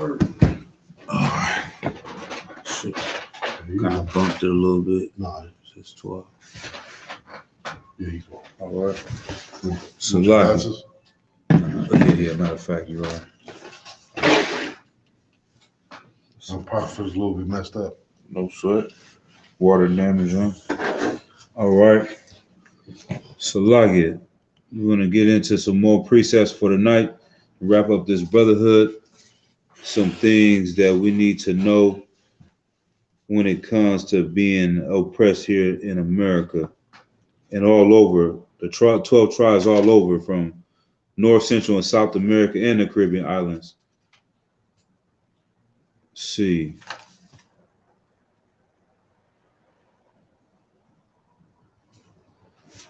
Alright. Shit. Kind of bumped it a little bit. Nah, it's just 12. Yeah, he's wrong. All right. So glasses. Okay, yeah, matter of fact, you're right. My prophet's a little bit messed up. No sweat. Water damage, huh? All right. So, Lagia, we're going to get into some more precepts for tonight. Wrap up this brotherhood. Some things that we need to know when it comes to being oppressed here in America and all over. The 12 tribes all over from North, Central, and South America and the Caribbean islands. Let's see.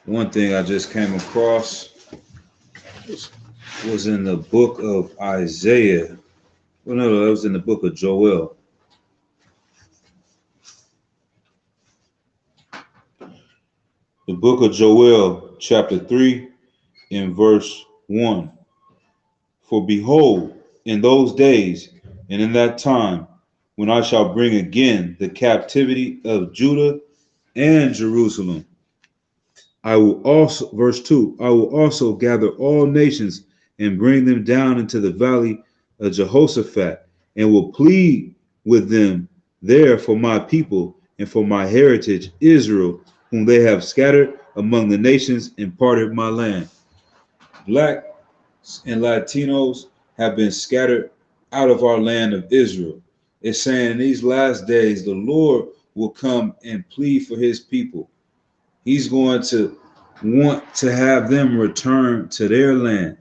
One thing I just came across was in the book of Isaiah. Well, no, that was in the book of Joel. The book of Joel, chapter 3, in verse 1. For behold, in those days and in that time, when I shall bring again the captivity of Judah and Jerusalem, I will also, verse 2, I will also gather all nations and bring them down into the valley of Jehoshaphat, and will plead with them there for my people and for my heritage Israel, whom they have scattered among the nations and parted my land. Blacks and Latinos have been scattered out of our land of Israel. It's saying in these last days, the Lord will come and plead for his people. He's going to want to have them return to their land.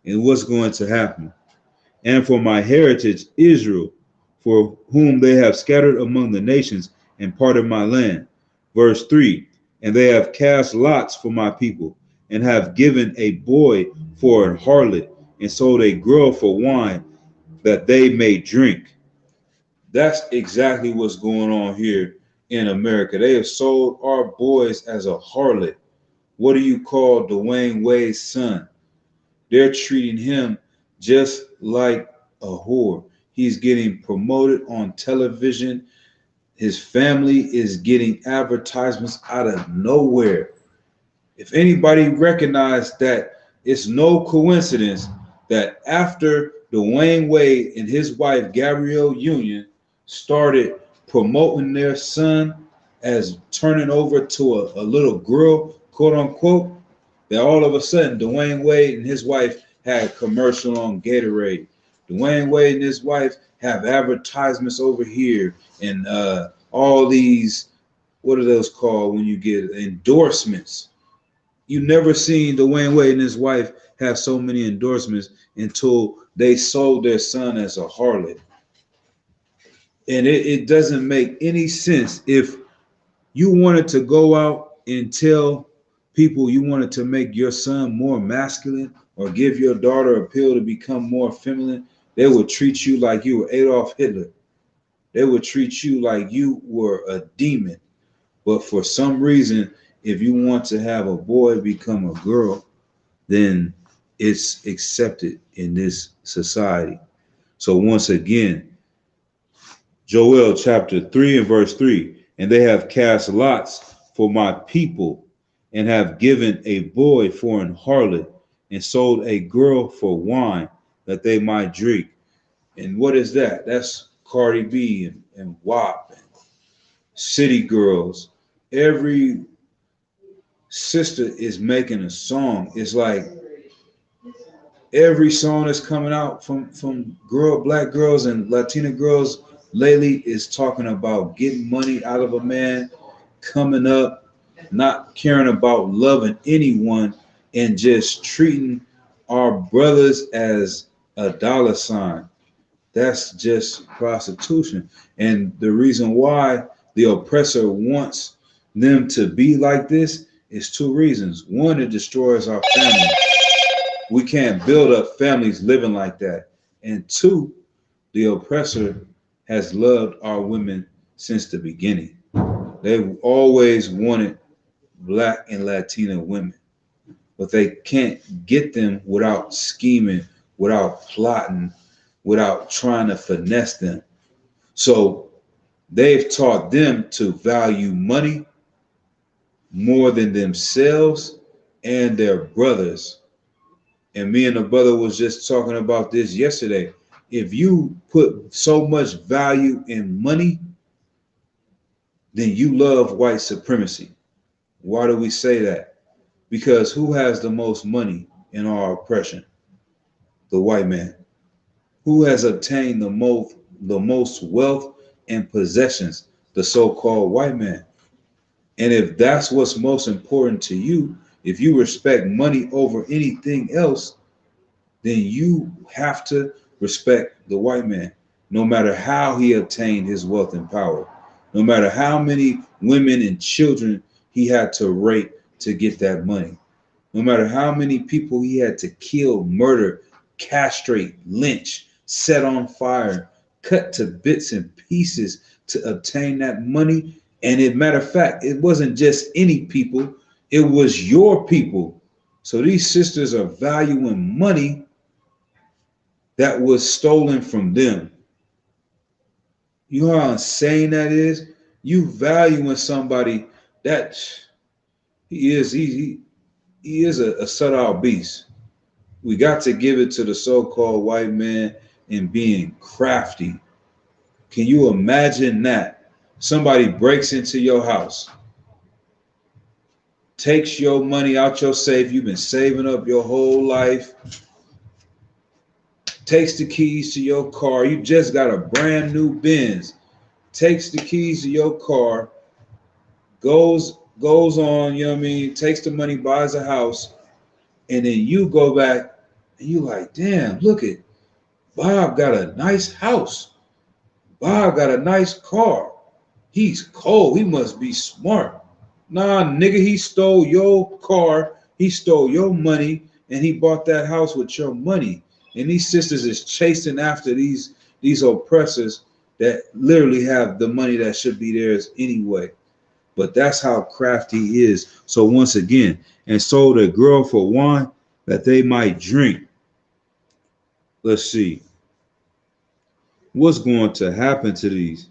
And what's going to happen? And for my heritage, Israel, for whom they have scattered among the nations and parted my land. Verse 3, and they have cast lots for my people, and have given a boy for an harlot, and sold a girl for wine, that they may drink. That's exactly what's going on here in America. They have sold our boys as a harlot. What do you call Dwayne Wade's son? They're treating him just like a whore. He's getting promoted on television. His family is getting advertisements out of nowhere. If anybody recognized that, it's no coincidence that after Dwayne Wade and his wife Gabrielle Union started promoting their son as turning over to a little girl, quote unquote, that all of a sudden Dwayne Wade and his wife had a commercial on Gatorade. Dwayne Wade and his wife have advertisements over here and all these, what are those called when you get endorsements? You never seen Dwayne Wade and his wife have so many endorsements until they sold their son as a harlot. And it doesn't make any sense. If you wanted to go out and tell people you wanted to make your son more masculine or give your daughter a pill to become more feminine, they would treat you like you were Adolf Hitler. They would treat you like you were a demon. But for some reason, if you want to have a boy become a girl, then it's accepted in this society. So once again, Joel chapter 3 and verse 3, and they have cast lots for my people, and have given a boy for an harlot, and sold a girl for wine, that they might drink. And what is that? That's Cardi B and WAP and City Girls. Every sister is making a song. It's like every song that's coming out from black girls and Latina girls lately is talking about getting money out of a man, coming up, not caring about loving anyone, and just treating our brothers as a dollar sign. That's just prostitution. And the reason why the oppressor wants them to be like this is two reasons. One, it destroys our family. We can't build up families living like that. And two, the oppressor has loved our women since the beginning. They've always wanted black and Latina women, but they can't get them without scheming, without plotting, without trying to finesse them. So they've taught them to value money more than themselves and their brothers. And me and the brother was just talking about this yesterday. If you put so much value in money, then you love white supremacy. Why do we say that? Because who has the most money in our oppression? The white man. Who has obtained the most wealth and possessions? The so-called white man. And if that's what's most important to you, if you respect money over anything else, then you have to respect the white man, no matter how he obtained his wealth and power, no matter how many women and children he had to rape to get that money, no matter how many people he had to kill, murder, castrate, lynch, set on fire, cut to bits and pieces to obtain that money. And as a matter of fact, it wasn't just any people, it was your people. So these sisters are valuing money that was stolen from them. You know how insane that is? You valuing somebody that he is a subtle beast. We got to give it to the so-called white man in being crafty. Can you imagine that? Somebody breaks into your house, takes your money out your safe, you've been saving up your whole life, takes the keys to your car, you just got a brand new Benz, takes the keys to your car, goes on, you know what I mean, takes the money, buys a house, and then you go back and you like, damn, look at Bob got a nice house. Bob got a nice car. He's cold. He must be smart. Nah, nigga, he stole your car. He stole your money, and he bought that house with your money. And these sisters is chasing after these oppressors that literally have the money that should be theirs anyway. But that's how crafty he is. So once again, and sold a girl for wine that they might drink. Let's see. What's going to happen to these?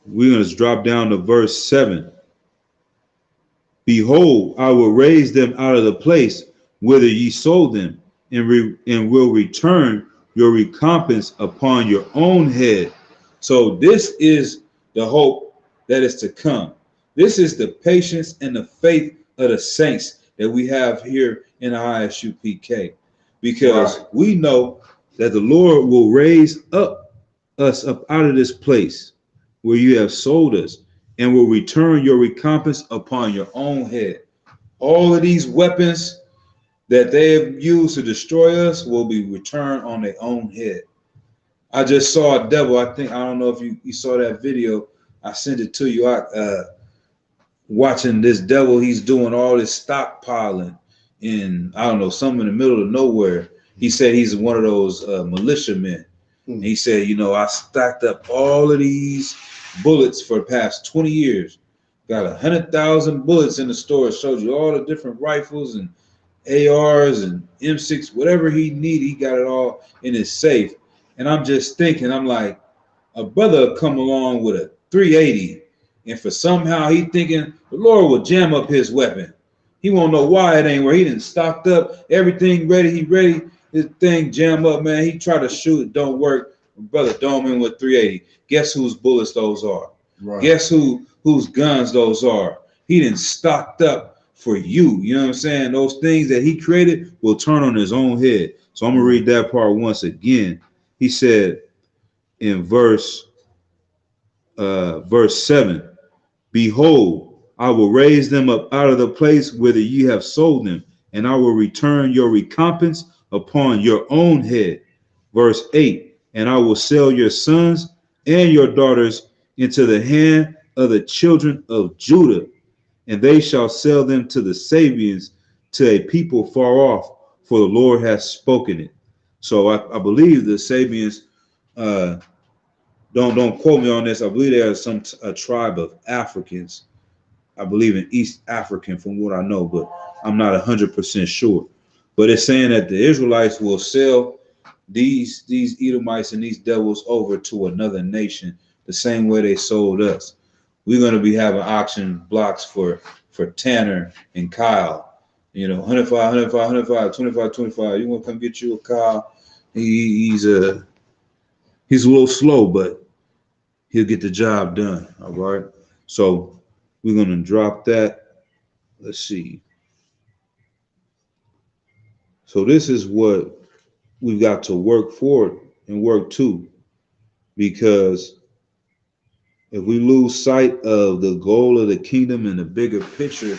We're going to drop down to verse 7. Behold, I will raise them out of the place whither ye sold them, and will return your recompense upon your own head. So this is the hope that is to come. This is the patience and the faith of the saints that we have here in the ISUPK, because we know that the Lord will raise us up out of this place where you have sold us, and will return your recompense upon your own head. All of these weapons that they have used to destroy us will be returned on their own head. I just saw a devil. I don't know if you saw that video. I sent it to you. Watching this devil, he's doing all this stockpiling in, I don't know, something in the middle of nowhere. He said he's one of those militiamen. And he said, I stacked up all of these bullets for the past 20 years. Got 100,000 bullets in the store. It shows you all the different rifles and ARs and M6, whatever he needed, he got it all in his safe. And I'm just thinking, I'm like, a brother come along with a 380, and for somehow he thinking the Lord will jam up his weapon. He won't know why it ain't where he didn't stocked up, everything ready, he ready. This thing jam up, man. He tried to shoot it, don't work. Brother dome in with 380. Guess whose bullets those are? Right. Guess whose guns those are? He didn't stocked up for you. You know what I'm saying? Those things that he created will turn on his own head. So I'm gonna read that part once again. He said in verse 7, behold, I will raise them up out of the place whither ye have sold them, and I will return your recompense upon your own head. Verse 8, and I will sell your sons and your daughters into the hand of the children of Judah, and they shall sell them to the Sabians, to a people far off, for the Lord has spoken it. So I believe the Sabians, don't quote me on this, I believe they are a tribe of Africans. I believe in East African from what I know, but I'm not 100% sure. But it's saying that the Israelites will sell these Edomites and these devils over to another nation the same way they sold us. We're going to be having auction blocks for Tanner and Kyle. You know, 105, 105, 25, 25. You want to come get you a Kyle? He's a little slow, but he'll get the job done. All right. So we're going to drop that. Let's see. So this is what we've got to work for and work to, because if we lose sight of the goal of the kingdom and the bigger picture,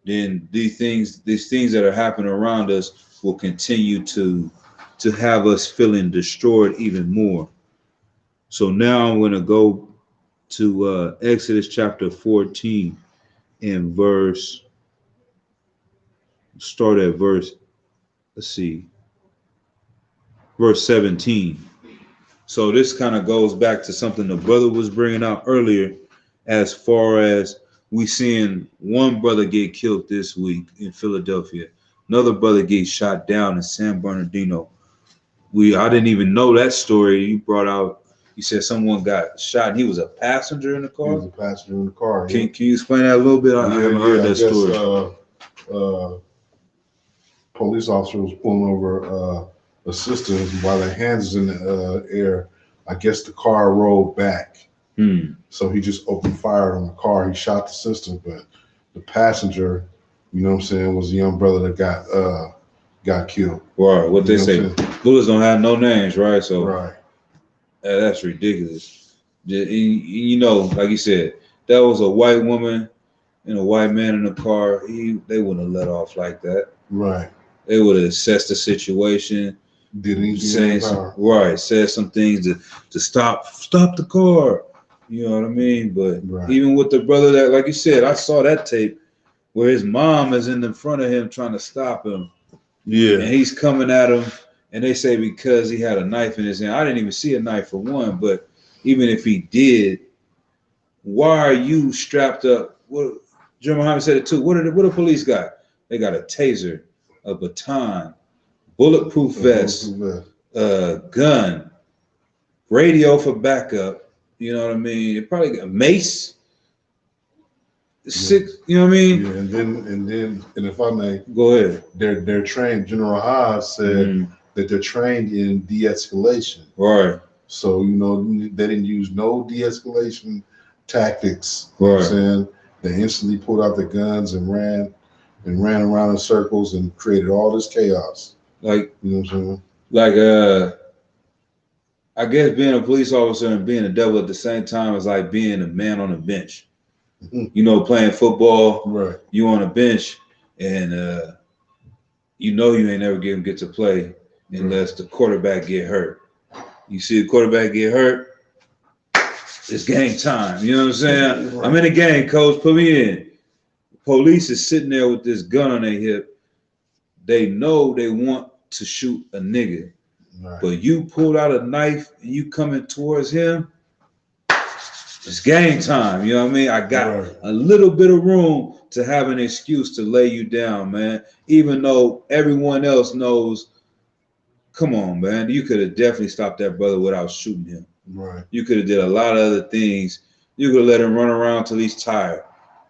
then these things that are happening around us will continue to have us feeling destroyed even more. So now I'm going to go to Exodus chapter 14 and start at verse 17. So this kind of goes back to something the brother was bringing out earlier, as far as we seeing one brother get killed this week in Philadelphia, another brother get shot down in San Bernardino. I didn't even know that story you brought out. You said someone got shot and he was a passenger in the car? He was a passenger in the car. Can you explain that a little bit? I haven't heard that story. Police officer was pulling over a sister while their hands was in the air. I guess the car rolled back. So he just opened fire on the car. He shot the sister, but the passenger, you know what I'm saying, was a young brother that got killed. Right. What they say, bullets don't have no names, right? So right. That's ridiculous. You know, like you said, that was a white woman and a white man in the car. They wouldn't have let off like that. Right. They would have assessed the situation. Did anything said some things to stop the car. You know what I mean? But even with the brother that, like you said, I saw that tape where his mom is in the front of him trying to stop him. Yeah. And he's coming at him, and they say because he had a knife in his hand. I didn't even see a knife for one, but even if he did, why are you strapped up? What Jeremy Muhammad said it too. What the police got? They got a taser, a baton, bulletproof vest, gun, radio for backup. You know what I mean? It probably got a mace. Six, you know what I mean? Yeah, and if I may go ahead. They're trained. General Haas said that they're trained in de-escalation. Right. So you know they didn't use no de-escalation tactics. Right. You know what I'm saying? They instantly pulled out the guns and ran around in circles and created all this chaos. Like, you know what I'm saying? Like I guess being a police officer and being a devil at the same time is like being a man on a bench. You know, playing football, right? You on a bench, and you know you ain't never get to play unless the quarterback get hurt. You see the quarterback get hurt, it's game time. You know what I'm saying? Right. I'm in the game, coach. Put me in. Police is sitting there with this gun on their hip. They know they want to shoot a nigga, right. But you pulled out a knife and you coming towards him. It's game time, you know what I mean? I got a little bit of room to have an excuse to lay you down, man. Even though everyone else knows, come on, man, you could have definitely stopped that brother without shooting him. Right. You could have did a lot of other things. You could have let him run around till he's tired.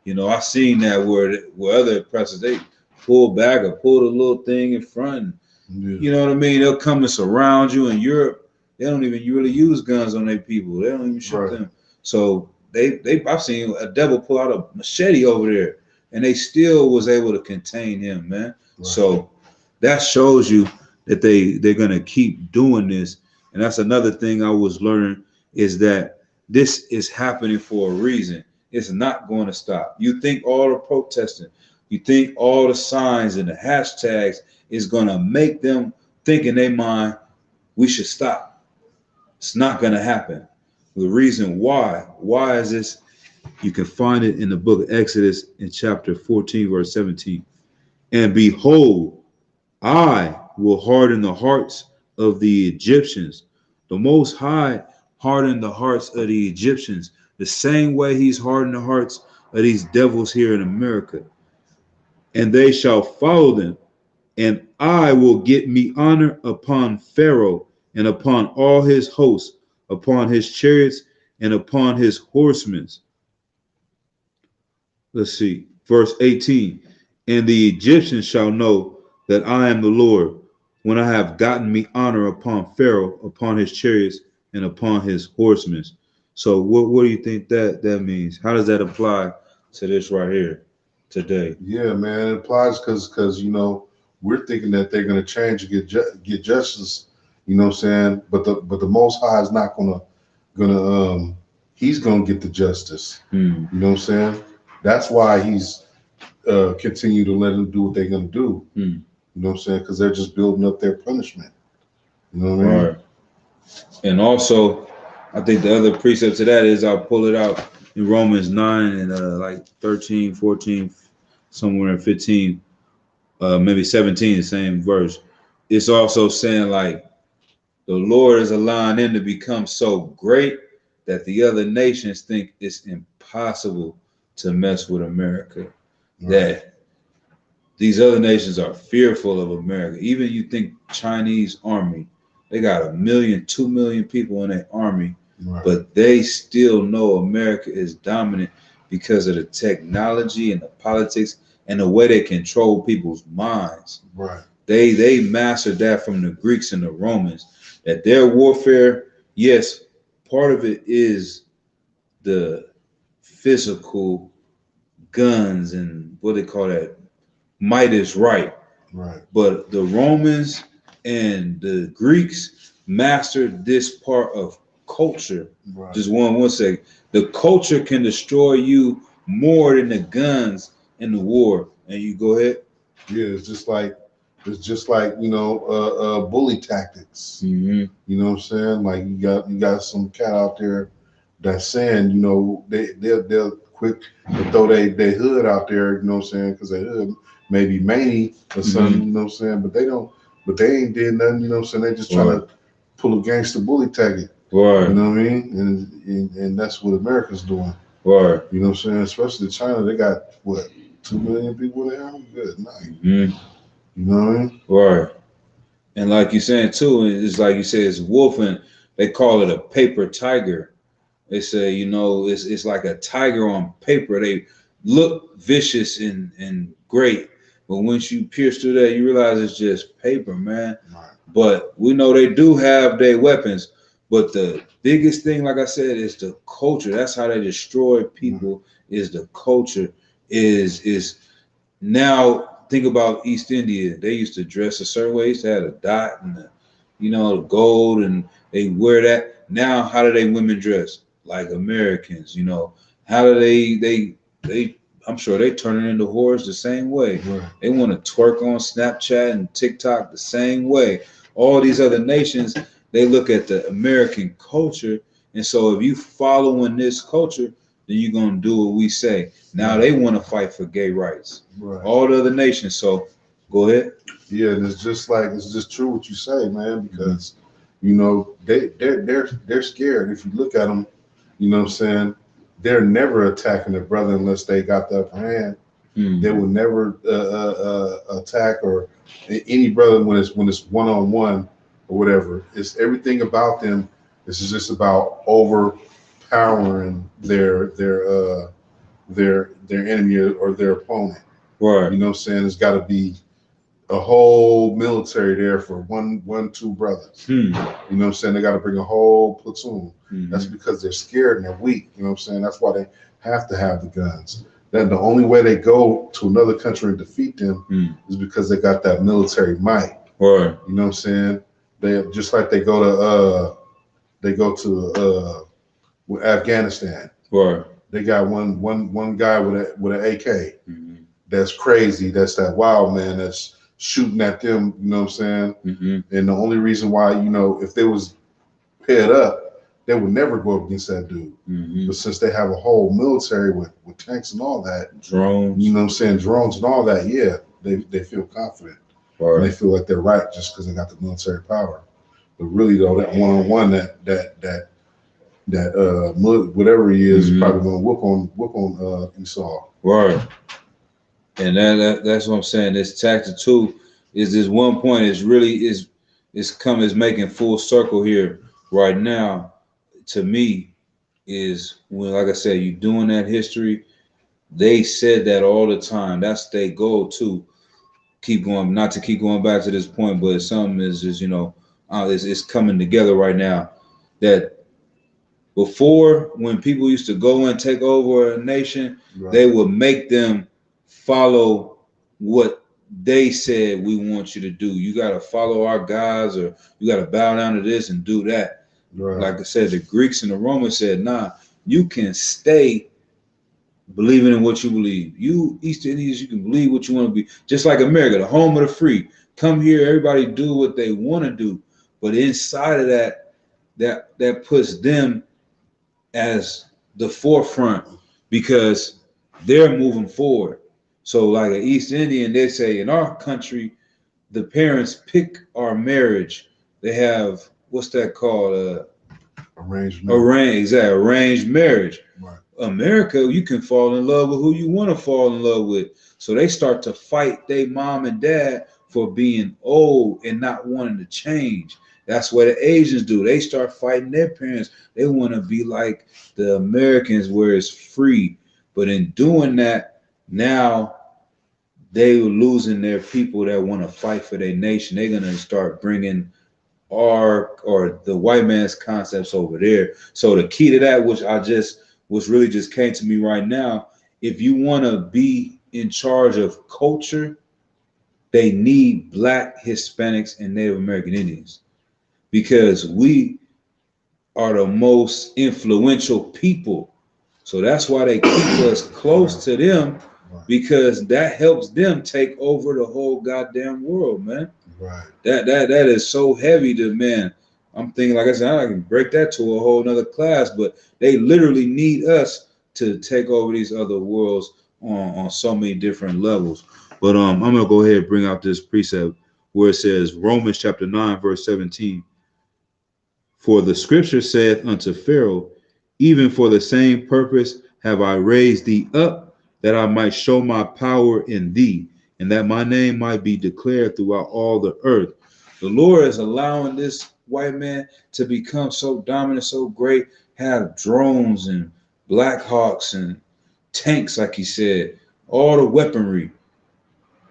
You know, I seen that where other oppressors, they pull back or pull the little thing in front. You know what I mean? They'll come and surround you. In Europe, they don't even really use guns on their people. They don't even shoot them. So I've seen a devil pull out a machete over there, and they still was able to contain him, man. Right. So that shows you that they're gonna keep doing this. And that's another thing I was learning, is that this is happening for a reason. It's not going to stop. You think all the protesting, you think all the signs and the hashtags is gonna make them think in their mind we should stop. It's not gonna happen. The reason why is this? You can find it in the book of Exodus in chapter 14, verse 17. And behold, I will harden the hearts of the Egyptians. The Most High hardened the hearts of the Egyptians the same way he's hardened the hearts of these devils here in America. And they shall follow them. and I will get me honor upon Pharaoh and upon all his hosts, upon his chariots and upon his horsemen. Let's see, verse 18. And the Egyptians shall know that I am the Lord when I have gotten me honor upon Pharaoh, upon his chariots, and upon his horsemen. So what do you think that means? How does that apply to this right here today? Yeah, man, it applies because we're thinking that they're gonna change and get justice. You know what I'm saying? But the Most High is not gonna he's gonna get the justice. You know what I'm saying? That's why he's continue to let them do what they're gonna do. You know what I'm saying? Because they're just building up their punishment. You know what I mean? Right. And also, I think the other precept to that is I'll pull it out in Romans 9 and like 13, 14, somewhere in 15, maybe 17, the same verse. It's also saying like the Lord is allowing them to become so great that the other nations think it's impossible to mess with America. Right. That these other nations are fearful of America. Even you think Chinese army, they got 1 million, 2 million people in their army, right. But they still know America is dominant because of the technology and the politics and the way they control people's minds. Right. They mastered that from the Greeks and the Romans. That their warfare, yes, part of it is the physical guns and what they call that, might is right. Right. But the Romans and the Greeks mastered this part of culture. Right. Just one second. The culture can destroy you more than the guns in the war. And you go ahead. Yeah, it's just like bully tactics. Mm-hmm. You know what I'm saying? Like you got some cat out there that's saying, they'll quick to throw their hood out there, you know what I'm saying? Because their hood may be manny or something, you know what I'm saying? But they ain't did nothing, you know what I'm saying? They just trying to pull a gangster bully tactic. Right. You know what I mean? And that's what America's doing. Right. You know what I'm saying? Especially China, they got what, 2 million people there? Good night. Mm-hmm. You know what I mean? Right. And like you're saying too, it's like you say, it's wolf, and they call it a paper tiger. They say, it's like a tiger on paper. They look vicious and great, but once you pierce through that, you realize it's just paper, man. Right. But we know they do have their weapons. But the biggest thing, like I said, is the culture. That's how they destroy people. Is the culture. Is now. Think about East India. They used to dress a certain way. They used to have a dot and the gold, and they wear that. Now, how do they women dress? Like Americans, how do they I'm sure they turn it into whores the same way. Right. They want to twerk on Snapchat and TikTok the same way. All these other nations, they look at the American culture, and so if you following this culture, then you're gonna do what we say. Now they want to fight for gay rights. Right. All the other nations. So go ahead. Yeah, and it's just true what you say, man, because they're scared. If you look at them, you know what I'm saying, they're never attacking their brother unless they got the upper hand. Mm-hmm. They will never attack or any brother when it's one-on-one or whatever. It's everything about them. This is just about overpowering their enemy or their opponent. Right. You know what I'm saying? It's got to be a whole military there for one, two brothers. You know what I'm saying? They got to bring a whole platoon. Mm-hmm. That's because they're scared and they're weak. You know what I'm saying? That's why they have to have the guns. Then the only way they go to another country and defeat them is because they got that military might. Right. You know what I'm saying? They just like they go to Afghanistan. Right. They got one guy with an AK. Mm-hmm. That's crazy. That's that wild man that's shooting at them. You know what I'm saying? Mm-hmm. And the only reason why, if they was paired up, they would never go up against that dude. Mm-hmm. But since they have a whole military with tanks and all that, drones, you know what I'm saying, drones and all that, yeah, they feel confident. Right. And they feel like they're right just because they got the military power. But really though, that one-on-one, that whatever he is, probably gonna whoop on Esau. Right. And that's what I'm saying. This tactic too is this one point is really is making full circle here right now to me is when, like I said, you doing that history. They said that all the time. That's their goal too. Keep going, not to keep going back to this point, but something is just it's coming together right now. That before, when people used to go and take over a nation, Right. they would make them follow what they said we want you to do. You got to follow our guys, or you got to bow down to this and do that. Right. Like I said, the Greeks and the Romans said, nah, you can stay believing in what you believe. You East Indians, you can believe what you want to be. Just like America, the home of the free. Come here, everybody do what they want to do. But inside of that puts them as the forefront because they're moving forward. So like an East Indian, they say in our country, the parents pick our marriage. They have, what's that called? Arranged marriage. Right. America, you can fall in love with who you want to fall in love with. So they start to fight their mom and dad for being old and not wanting to change. That's what the Asians do. They start fighting their parents. They want to be like the Americans where it's free. But in doing that, now they were losing their people that want to fight for their nation. They're going to start bringing or the white man's concepts over there. So the key to that, which really just came to me right now, if you want to be in charge of culture, they need Black, Hispanics, and Native American Indians because we are the most influential people. So that's why they keep us close to them, because that helps them take over the whole goddamn world, man. Right. That is so heavy to, man. I'm thinking, like I said, I can break that to a whole nother class, but they literally need us to take over these other worlds on so many different levels. But I'm gonna go ahead and bring out this precept where it says Romans chapter 9, verse 17. For the scripture saith unto Pharaoh, even for the same purpose have I raised thee up, that I might show my power in thee, and that my name might be declared throughout all the earth. The Lord is allowing this white man to become so dominant, so great, have drones and Black Hawks and tanks, like he said, all the weaponry.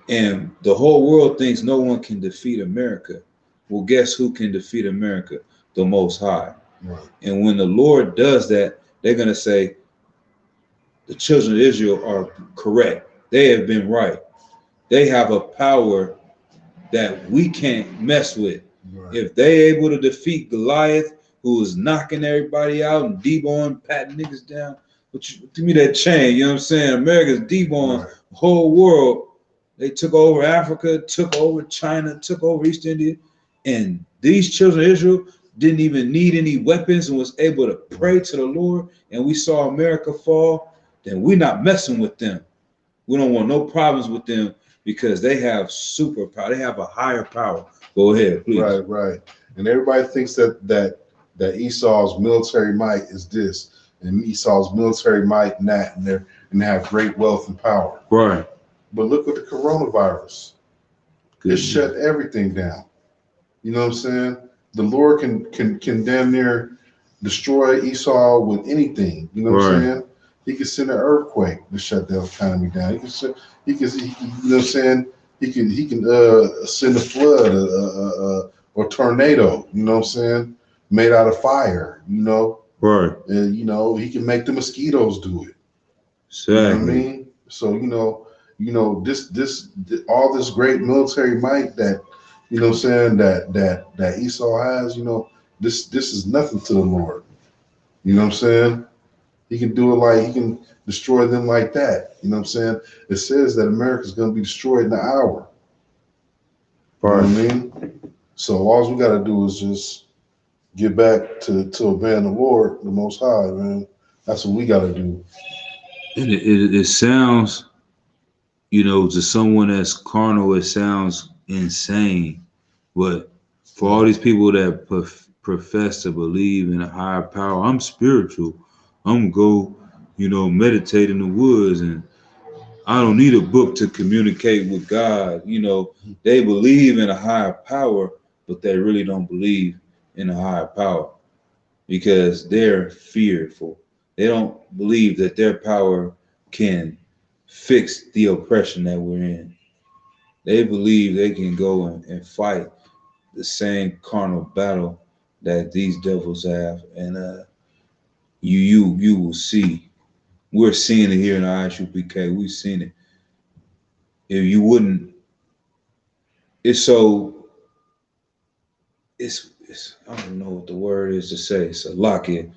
And the whole world thinks no one can defeat America. Well, guess who can defeat America? The Most High. Right. And when the Lord does that, they're going to say, the children of Israel are correct. They have been right. They have a power that we can't mess with. Right. If they able to defeat Goliath, who was knocking everybody out and deboing, patting niggas down, give me that chain, you know what I'm saying? America's deboing the whole world. They took over Africa, took over China, took over East India, and these children of Israel didn't even need any weapons and was able to pray to the Lord, and we saw America fall. Then we're not messing with them. We don't want no problems with them because they have superpower. They have a higher power. Go ahead, please. Right. And everybody thinks that Esau's military might is this, and Esau's military might and that, and they have great wealth and power. Right. But look at the coronavirus. It shut everything down. You know what I'm saying? The Lord can damn near destroy Esau with anything. You know what I'm saying? He can send an earthquake to shut the economy down. He can you know what I'm saying? He can send a flood, or tornado. You know what I'm saying? Made out of fire. You know. Right. And he can make the mosquitoes do it. Exactly. You know what I mean? So this all this great military might that what I'm saying that Esau has, this is nothing to the Lord. You know what I'm saying? He can do it like he can destroy them like that. You know what I'm saying? It says that America's going to be destroyed in an hour. You know what I mean? So all we got to do is just get back to obeying the Lord, the Most High, man. That's what we got to do. It sounds, to someone that's carnal, it sounds insane. But for all these people that profess to believe in a higher power, I'm spiritual. I'm go, meditate in the woods and I don't need a book to communicate with God. You know, they believe in a higher power, but they really don't believe in a higher power because they're fearful. They don't believe that their power can fix the oppression that we're in. They believe they can go and fight the same carnal battle that these devils have, and you will see. We're seeing it here in ISUPK. We've seen it. If you wouldn't, it's so it's I don't know what the word is to say. It's a lock in.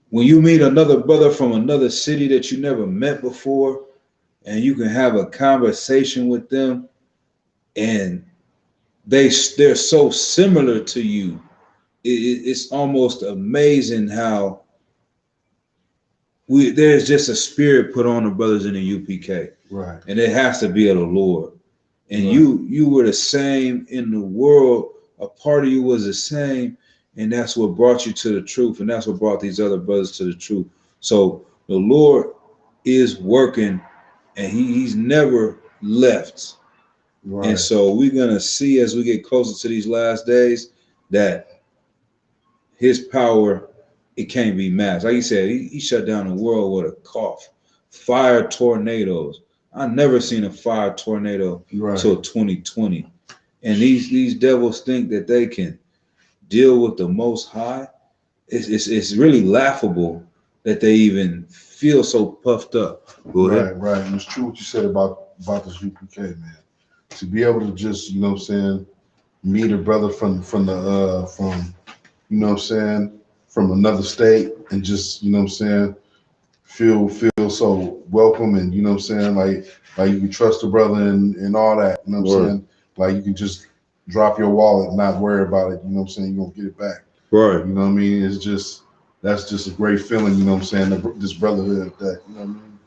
When you meet another brother from another city that you never met before, and you can have a conversation with them, and they're so similar to you, it's almost amazing how there's just a spirit put on the brothers in the UPK, Right. and it has to be of the Lord. And Right. you were the same in the world. A part of you was the same, and that's what brought you to the truth, and that's what brought these other brothers to the truth. So the Lord is working, and he's never left. Right. And so we're gonna see as we get closer to these last days that his power, it can't be matched. Like you said, he shut down the world with a cough. Fire tornadoes. I never seen a fire tornado till 2020. And these devils think that they can deal with the Most High. It's really laughable that they even feel so puffed up. Go ahead. Right. And it's true what you said about this UPK, man. To be able to just, you know what I'm saying, meet a brother from you know what I'm saying, from another state, and just, you know what I'm saying, feel so welcome, and you know what I'm saying, like you can trust a brother and all that, you know what I'm saying? Like you can just drop your wallet and not worry about it, you know what I'm saying, you're gonna get it back. Right. You know what I mean? That's just a great feeling, you know what I'm saying, this brotherhood that, you know what I mean,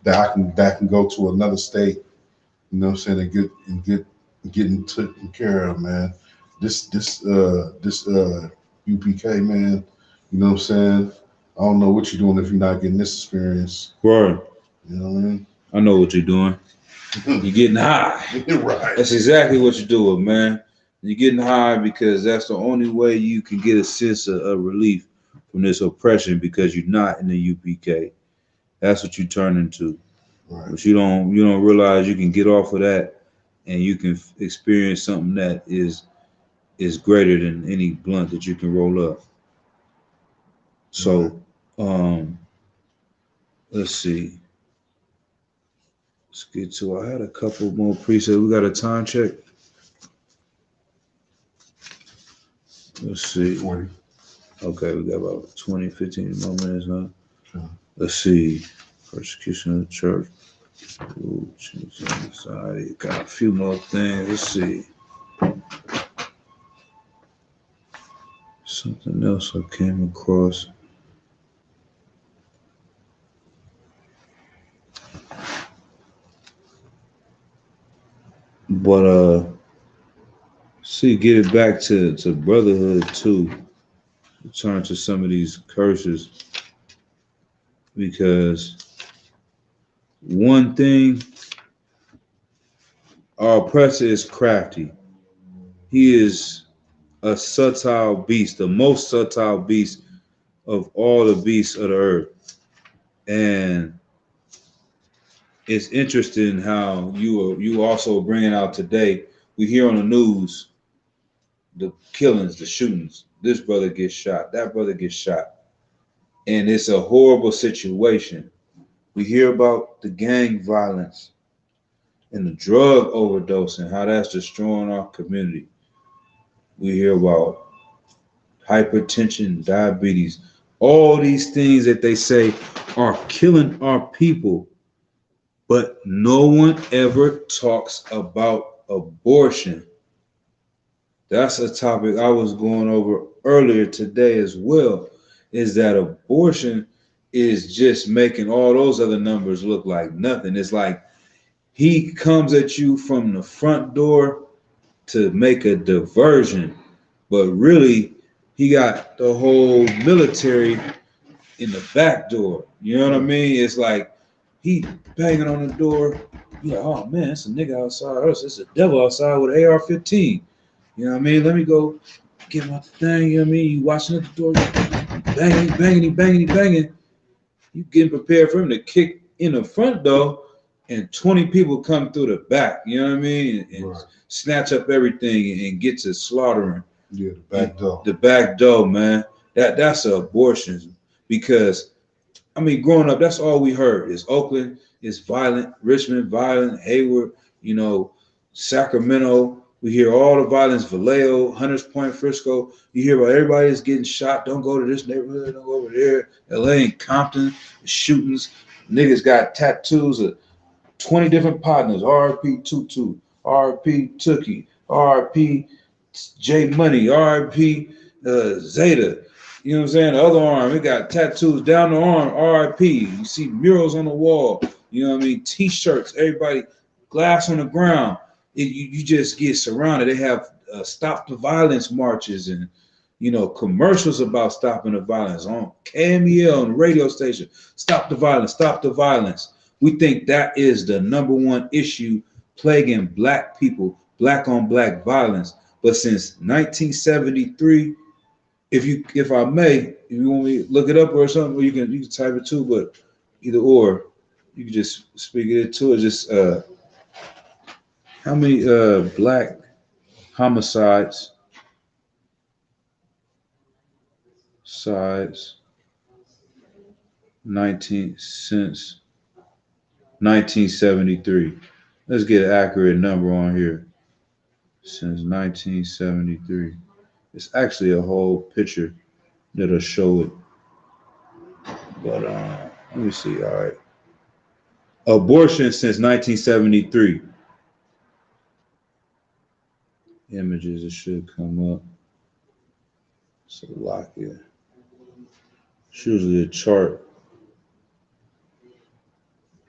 that I can go to another state, you know what I'm saying, and getting taken care of, man. This UPK, man, you know what I'm saying? I don't know what you're doing if you're not getting this experience. Right. You know what I mean? I know what you're doing. You're getting high. Right. That's exactly what you're doing, man. You're getting high because that's the only way you can get a sense of relief from this oppression, because you're not in the UPK. That's what you turn into. Right. But you don't realize you can get off of that and you can experience something that is greater than any blunt that you can roll up. So let's see. Let's get to, I had a couple more presets. We got a time check. Let's see. 40. Okay, we got about 20, 15 more minutes, huh? Sure. Let's see. Persecution of the church. Ooh, society. Got a few more things. Let's see. Something else I came across. But see, get it back to brotherhood too. Return to some of these curses, because one thing, our oppressor is crafty. He is a subtle beast, the most subtle beast of all the beasts of the earth. And it's interesting how you also bringing out today. We hear on the news the killings, the shootings. This brother gets shot, that brother gets shot, and it's a horrible situation. We hear about the gang violence and the drug overdose and how that's destroying our community. We hear about hypertension, diabetes, all these things that they say are killing our people, but no one ever talks about abortion. That's a topic I was going over earlier today as well, is that abortion is just making all those other numbers look like nothing. It's like he comes at you from the front door to make a diversion, but really he got the whole military in the back door. You know what I mean? It's like He banging on the door. You like, oh man, it's a nigga outside us. It's a devil outside with an AR-15. You know what I mean? Let me go get my thing. You know what I mean? You watching at the door, banging. You getting prepared for him to kick in the front door, and 20 people come through the back. You know what I mean? And right. Snatch up everything and get to slaughtering. Yeah, the back door. The back door, man. That's an abortion because. I mean, growing up, that's all we heard is Oakland is violent, Richmond violent, Hayward, you know, Sacramento. We hear all the violence, Vallejo, Hunters Point, Frisco. You hear about everybody that's getting shot. Don't go to this neighborhood, don't go over there. LA and Compton, shootings. Niggas got tattoos of 20 different partners. RP Tutu, RP Tookie, RP J Money, RP Zeta. You know what I'm saying? The other arm, it got tattoos down the arm, RIP. You see murals on the wall. You know what I mean? T-shirts, everybody, glass on the ground. You just get surrounded. They have stop the violence marches and, you know, commercials about stopping the violence on KMEL on the radio station. Stop the violence, stop the violence. We think that is the #1 issue plaguing black people, black on black violence. But since 1973, if I may, if you want me to look it up or something, or you can type it too, but either or, you can just speak it to it. Just how many black homicides since 1973. Let's get an accurate number on here. Since 1973. It's actually a whole picture that'll show it. But let me see. All right. Abortion since 1973. Images, it should come up. So lock it. It's usually a chart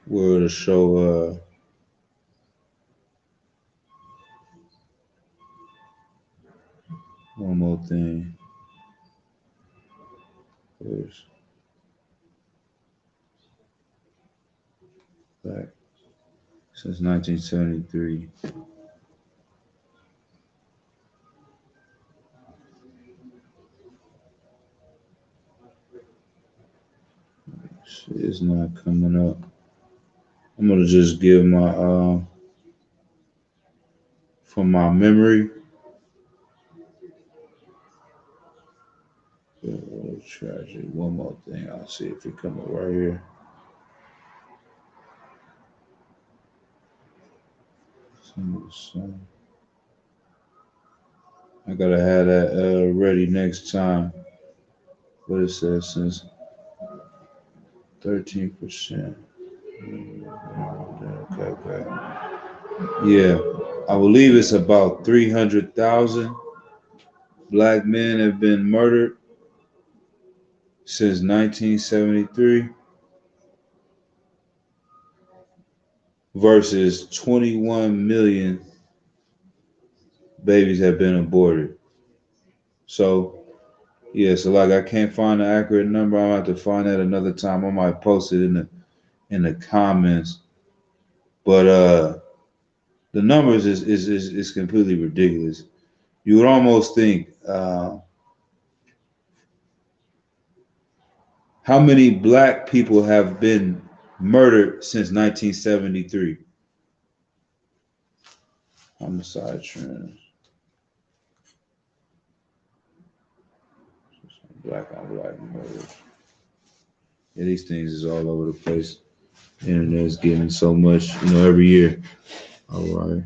where it'll show one more thing. There's back since 1973. It's not coming up. I'm gonna just give my from my memory. Tragic. One more thing. I'll see if it comes up right here. I gotta have that ready next time. What it says since 13%. Okay. Yeah, I believe it's about 300,000 black men have been murdered since 1973 versus 21 million babies have been aborted. So, yeah, so like I can't find the accurate number. I'll have to find that another time. I might post it in the comments. But the numbers is completely ridiculous. You would almost think how many black people have been murdered since 1973? Homicide trends. Black on black murders. Yeah, these things is all over the place. The internet's getting so much, every year. All right.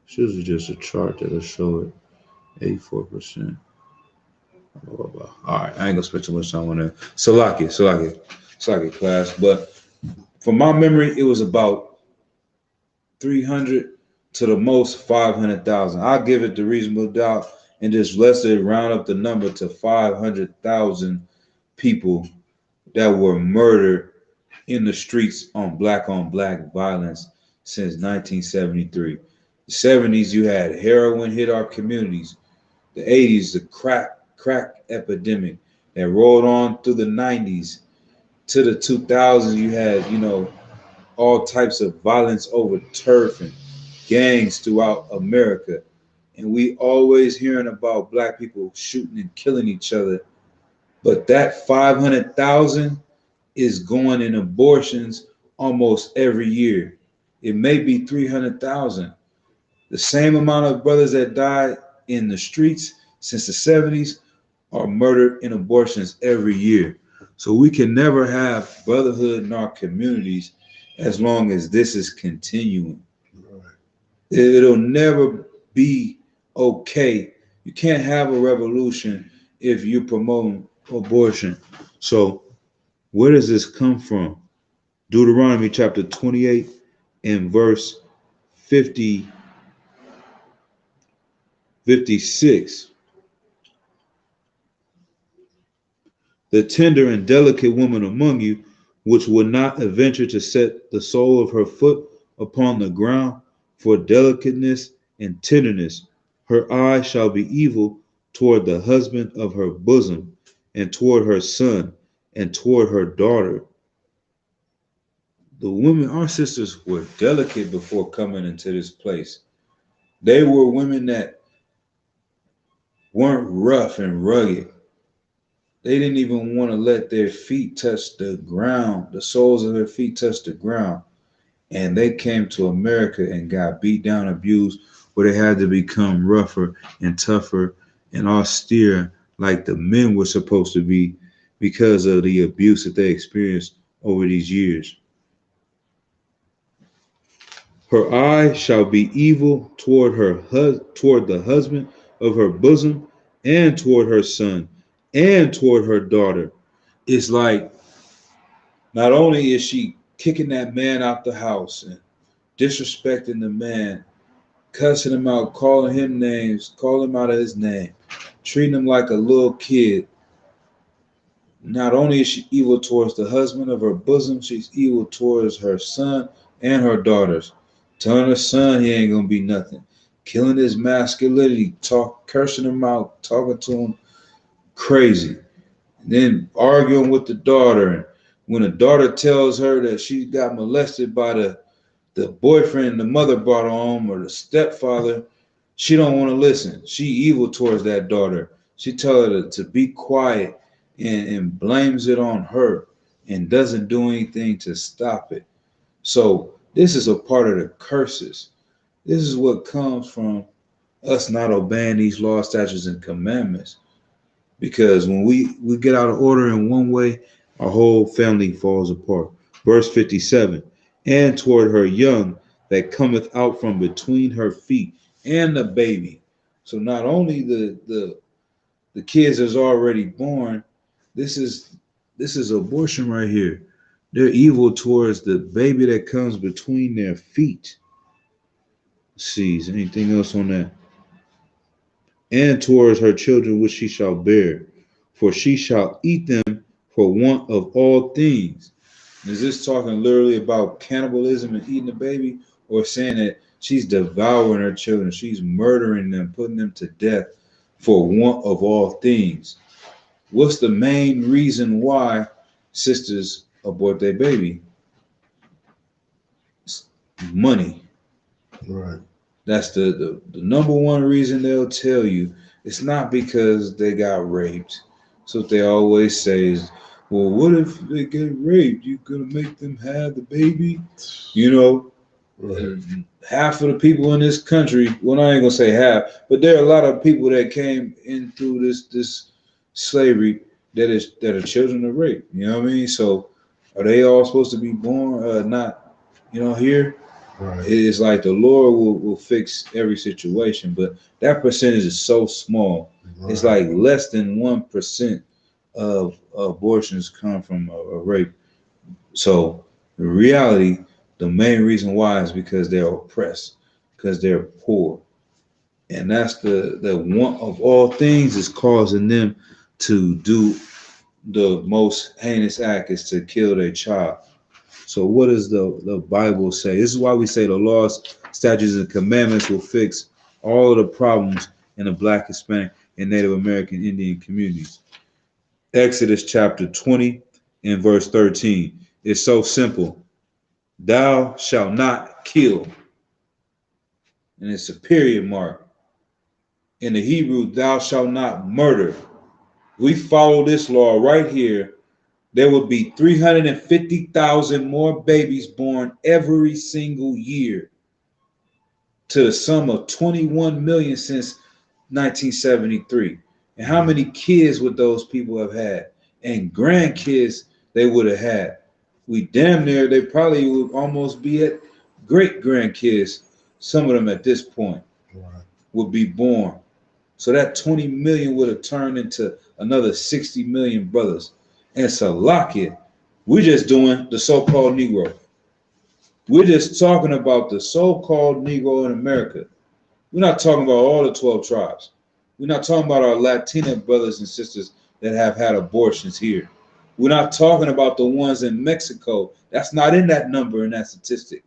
It's usually just a chart that'll show it. 84%. Blah, blah, blah. All right, I ain't gonna spend too much time on that. Salaki class. But from my memory, it was about 300 to the most 500,000. I'll give it the reasonable doubt and just let's say round up the number to 500,000 people that were murdered in the streets on black violence since 1973. The 70s, you had heroin hit our communities. The 80s, the crack epidemic that rolled on through the 90s. to the 2000s, you had, all types of violence over turf and gangs throughout America. And we always hearing about black people shooting and killing each other. But that 500,000 is going in abortions almost every year. It may be 300,000. The same amount of brothers that died in the streets since the 70s are murdered in abortions every year. So we can never have brotherhood in our communities as long as this is continuing. Right. It'll never be okay. You can't have a revolution if you promote abortion. So where does this come from? Deuteronomy chapter 28 and verse 50, 56. The tender and delicate woman among you, which will not adventure to set the sole of her foot upon the ground for delicateness and tenderness, her eye shall be evil toward the husband of her bosom, and toward her son, and toward her daughter. The women, our sisters, were delicate before coming into this place. They were women that weren't rough and rugged. They didn't even want to let their feet touch the ground, the soles of their feet touch the ground. And they came to America and got beat down, abused, where they had to become rougher and tougher and austere like the men were supposed to be because of the abuse that they experienced over these years. Her eye shall be evil toward the husband of her bosom, and toward her son, and toward her daughter. It's like not only is she kicking that man out the house and disrespecting the man, cussing him out, calling him names, calling him out of his name, treating him like a little kid. Not only is she evil towards the husband of her bosom, she's evil towards her son and her daughters. Telling her son he ain't gonna be nothing. Killing his masculinity, cursing him out, talking to him crazy. And then arguing with the daughter. And when the daughter tells her that she got molested by the boyfriend the mother brought home or the stepfather, she don't want to listen. She evil towards that daughter. She tell her to be quiet and blames it on her and doesn't do anything to stop it. So this is a part of the curses. This is what comes from us not obeying these laws, statutes, and commandments. Because when we get out of order in one way, our whole family falls apart. Verse 57, and toward her young that cometh out from between her feet and the baby. So not only the kids that's already born, this is abortion right here. They're evil towards the baby that comes between their feet. Let's see, is anything else on that? And towards her children which she shall bear, for she shall eat them for want of all things. Is this talking literally about cannibalism and eating the baby, or saying that she's devouring her children, she's murdering them, putting them to death for want of all things? What's the main reason why sisters abort their baby? It's money. Right. That's the number one reason they'll tell you. It's not because they got raped. So what they always say is, well, what if they get raped? You gonna make them have the baby? You know, Right. half of the people in this country, well, I ain't gonna say half, but there are a lot of people that came in through this slavery that are children of rape. You know what I mean? So are they all supposed to be born not, here? Right. It's like the Lord will fix every situation, but that percentage is so small. It's Right. like less than 1% of abortions come from a rape. So in reality, the main reason why is because they're oppressed, because they're poor. And that's the want of all things is causing them to do the most heinous act is to kill their child. So what does the Bible say? This is why we say the laws, statutes, and commandments will fix all of the problems in the Black, Hispanic, and Native American Indian communities. Exodus chapter 20 in verse 13. It's so simple. Thou shalt not kill. And it's a period mark. In the Hebrew, thou shalt not murder. We follow this law right here, there would be 350,000 more babies born every single year, to the sum of 21 million since 1973. And how many kids would those people have had? And grandkids they would have had. We damn near, they probably would almost be at great grandkids. Some of them at this point would be born. So that 20 million would have turned into another 60 million brothers. And Salakia, we're just doing the so-called Negro. We're just talking about the so-called Negro in America. We're not talking about all the 12 tribes. We're not talking about our Latina brothers and sisters that have had abortions here. We're not talking about the ones in Mexico. That's not in that number, in that statistic.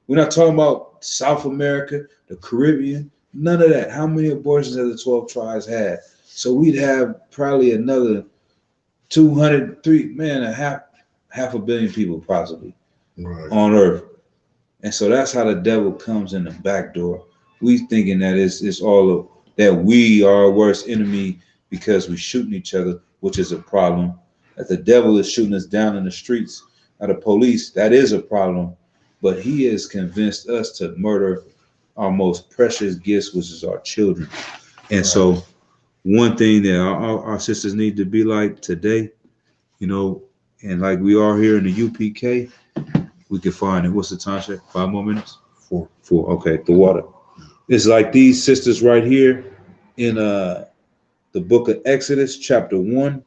We're not talking about South America, the Caribbean, none of that. How many abortions have the 12 tribes had? So we'd have probably another 203, man, half a billion people possibly on earth. And so that's how the devil comes in the back door. We thinking that it's all of that we are our worst enemy because we're shooting each other, which is a problem. That the devil is shooting us down in the streets at the police, that is a problem. But he has convinced us to murder our most precious gifts, which is our children. And so one thing that our sisters need to be like today, you know, and like we are here in the UPK, we can find it. What's the time check? 5 more minutes? 4. Okay, the water. It's like these sisters right here in the book of Exodus, chapter 1,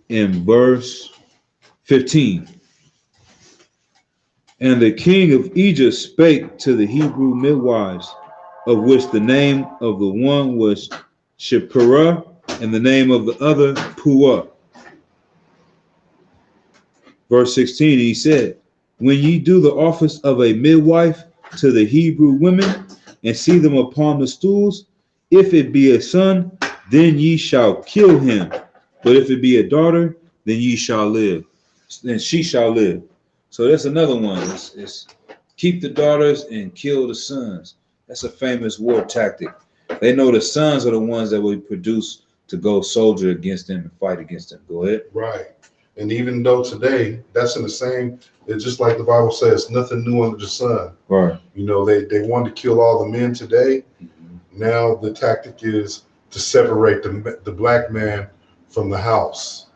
in verse 15. And the king of Egypt spake to the Hebrew midwives, of which the name of the one was Shipporah, and the name of the other Puah. Verse 16, he said, when ye do the office of a midwife to the Hebrew women, and see them upon the stools, if it be a son, then ye shall kill him. But if it be a daughter, then ye shall live. Then she shall live. So that's another one. It's keep the daughters and kill the sons. That's a famous war tactic. They know the sons are the ones that will produce to go soldier against them and fight against them. Go ahead. Right. And even though today that's in the same, it's just like the Bible says, nothing new under the sun. Right. You know, they want to kill all the men today. Now the tactic is to separate the black man from the house,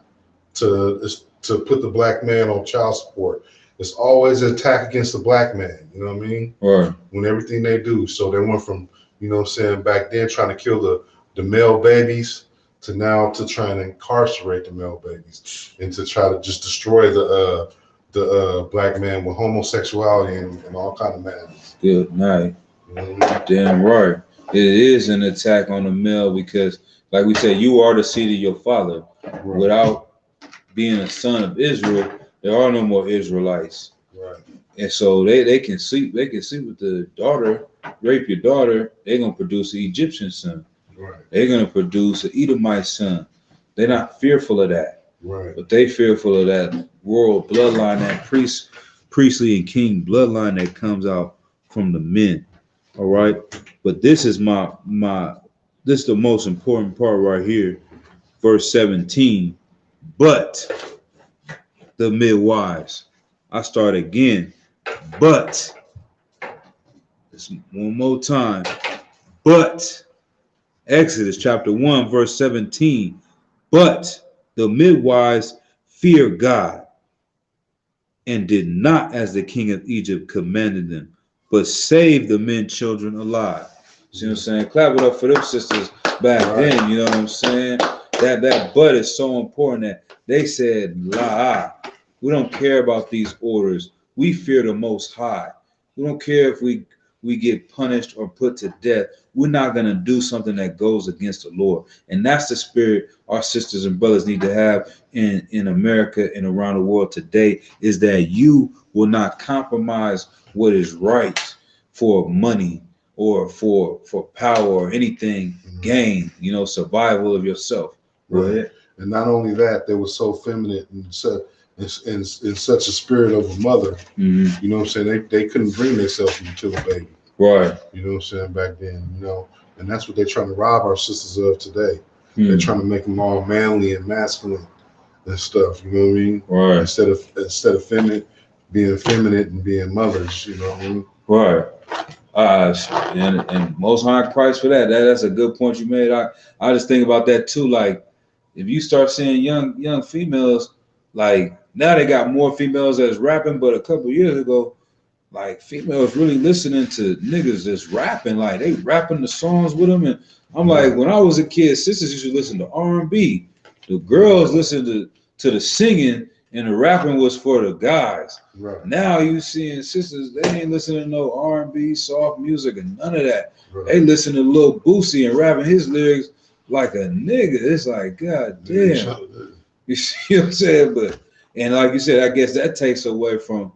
to put the black man on child support. It's always an attack against the black man. You know what I mean? Right. When everything they do. So they went from, you know what I'm saying, back then trying to kill the male babies to now to try and incarcerate the male babies and to try to just destroy the black man with homosexuality and all kind of madness. Good night. You know what I mean? Damn right. It is an attack on the male because, like we said, you are the seed of your father. Right. Without being a son of Israel, there are no more Israelites. Right. And so they can sleep. They can sleep with the daughter, rape your daughter. They're gonna produce an Egyptian son. Right. They're gonna produce an Edomite son. They're not fearful of that. Right. But they fearful of that royal bloodline, that priestly and king bloodline that comes out from the men. All right. But this is this is the most important part right here, verse 17. But the midwives. I start again. But this one more time. But Exodus chapter 1, verse 17. But the midwives fear God and did not as the king of Egypt commanded them, but saved the men children alive. See what I'm saying? Clap it up for them sisters back then. You know what I'm saying? That but is so important that they said, La, we don't care about these orders. We fear the Most High. We don't care if we get punished or put to death. We're not going to do something that goes against the Lord. And that's the spirit our sisters and brothers need to have in America and around the world today, is that you will not compromise what is right for money or for power or anything gain, you know, survival of yourself. Go ahead. And not only that, they were so feminine and so in such a spirit of a mother. Mm-hmm. You know what I'm saying? They couldn't bring themselves to kill a baby. Right. You know what I'm saying? Back then, you know, and that's what they're trying to rob our sisters of today. Mm-hmm. They're trying to make them all manly and masculine and stuff. You know what I mean? Right. Instead of feminine, being effeminate and being mothers. You know what I mean? Right. And Most High Christ for that. That's a good point you made. I just think about that too. Like, if you start seeing young females, like now they got more females that's rapping, but a couple years ago, like females really listening to niggas that's rapping. Like they rapping the songs with them, and I'm like, when I was a kid, sisters used to listen to R&B. The girls listened to the singing, and the rapping was for the guys. Right. Now you seeing sisters, they ain't listening to no R&B, soft music, and none of that. Right. They listen to Lil Boosie and rapping his lyrics like a nigga. It's like, God damn. You see what I'm saying? But and like you said, I guess that takes away from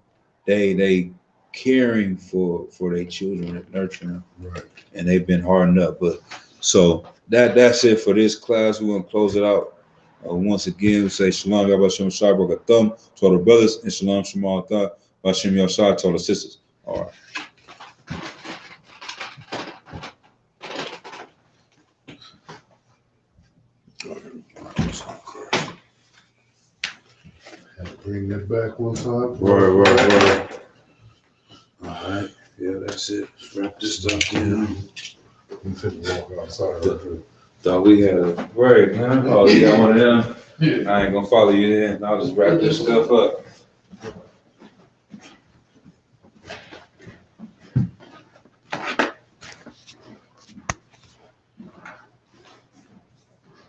they caring for their children and nurturing them. Right. And they've been hardened up. But so that's it for this class. We're gonna close it out. Once again, we say Shalom, Yahweh Shem Shai Barakathum to all the brothers, and Shalom Shema Atah, Bashem Yashai to all the sisters. All right. Had to bring that back one time. Right. All right. Yeah, that's it. Let's wrap this stuff down. We couldn't walk outside. Thought we had a break, huh? Oh, you got one of them? Yeah. I ain't gonna follow you then. I'll just wrap this stuff up.